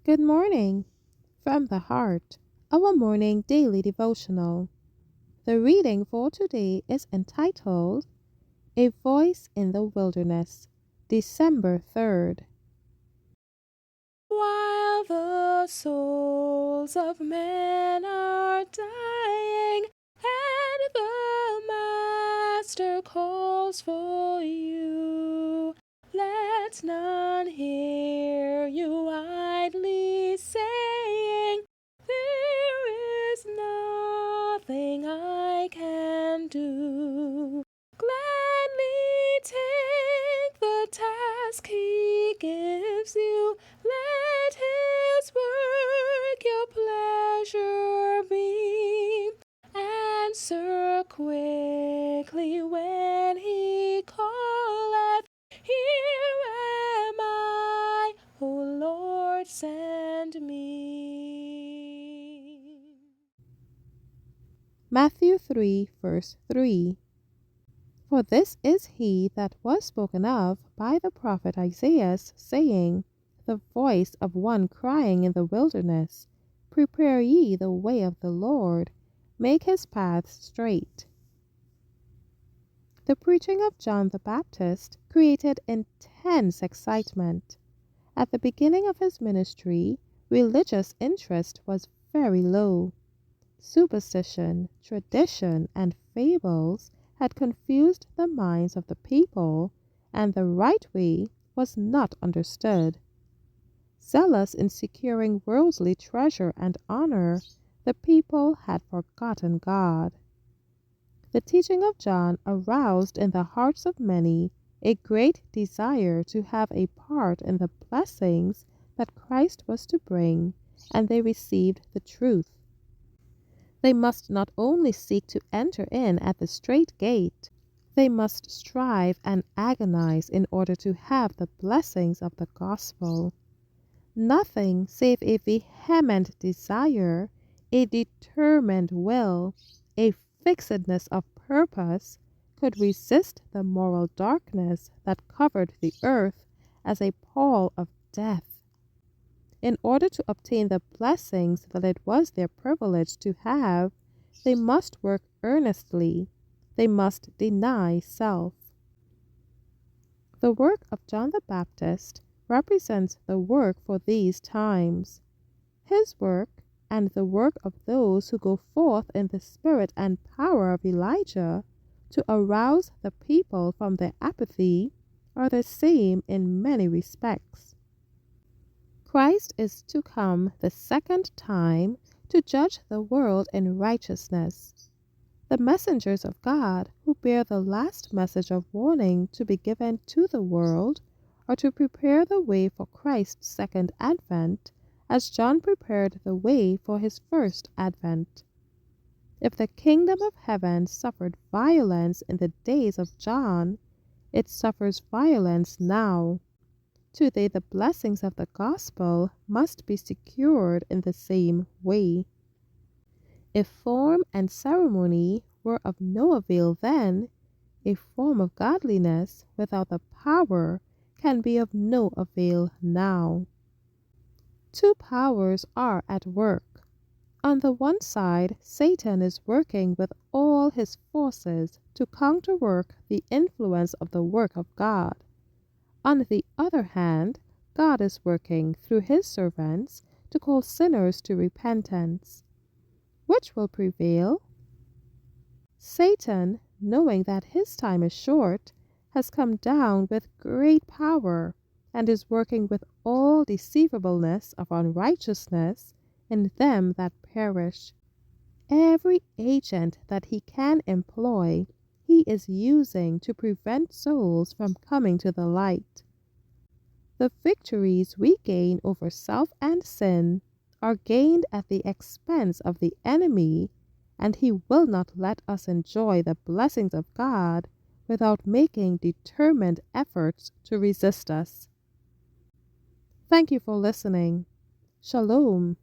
Good morning. From the Heart, our morning daily devotional. The reading for today is entitled A Voice in the Wilderness, December 3rd. While the souls of men are dying, and the Master calls for you, let none hear you idly saying, "There is nothing I can do." Gladly take the task he gives you. Let his work your pleasure be. Answer quickly when he calleth. Here am I, O Lord, send me. Matthew 3, verse 3. For this is he that was spoken of by the prophet Isaiah, saying, The voice of one crying in the wilderness, Prepare ye the way of the Lord, make his paths straight. The preaching of John the Baptist created intense excitement. At the beginning of his ministry, religious interest was very low. Superstition, tradition, and fables had confused the minds of the people, and the right way was not understood. Zealous in securing worldly treasure and honor, the people had forgotten God. The teaching of John aroused in the hearts of many a great desire to have a part in the blessings that Christ was to bring, and they received the truth. They must not only seek to enter in at the strait gate, they must strive and agonize in order to have the blessings of the gospel. Nothing save a vehement desire, a determined will, a fixedness of purpose could resist the moral darkness that covered the earth as a pall of death. In order to obtain the blessings that it was their privilege to have, they must work earnestly. They must deny self. The work of John the Baptist represents the work for these times. His work and the work of those who go forth in the spirit and power of Elijah to arouse the people from their apathy are the same in many respects. Christ is to come the second time to judge the world in righteousness. The messengers of God who bear the last message of warning to be given to the world are to prepare the way for Christ's second advent as John prepared the way for his first advent. If the kingdom of heaven suffered violence in the days of John, it suffers violence now. Today the blessings of the gospel must be secured in the same way. If form and ceremony were of no avail then, a form of godliness without the power can be of no avail now. Two powers are at work. On the one side, Satan is working with all his forces to counterwork the influence of the work of God. On the other hand, God is working through his servants to call sinners to repentance. Which will prevail? Satan, knowing that his time is short, has come down with great power and is working with all deceivableness of unrighteousness in them that perish. Every agent that he can employ, he is using to prevent souls from coming to the light. The victories we gain over self and sin are gained at the expense of the enemy, and he will not let us enjoy the blessings of God without making determined efforts to resist us. Thank you for listening. Shalom.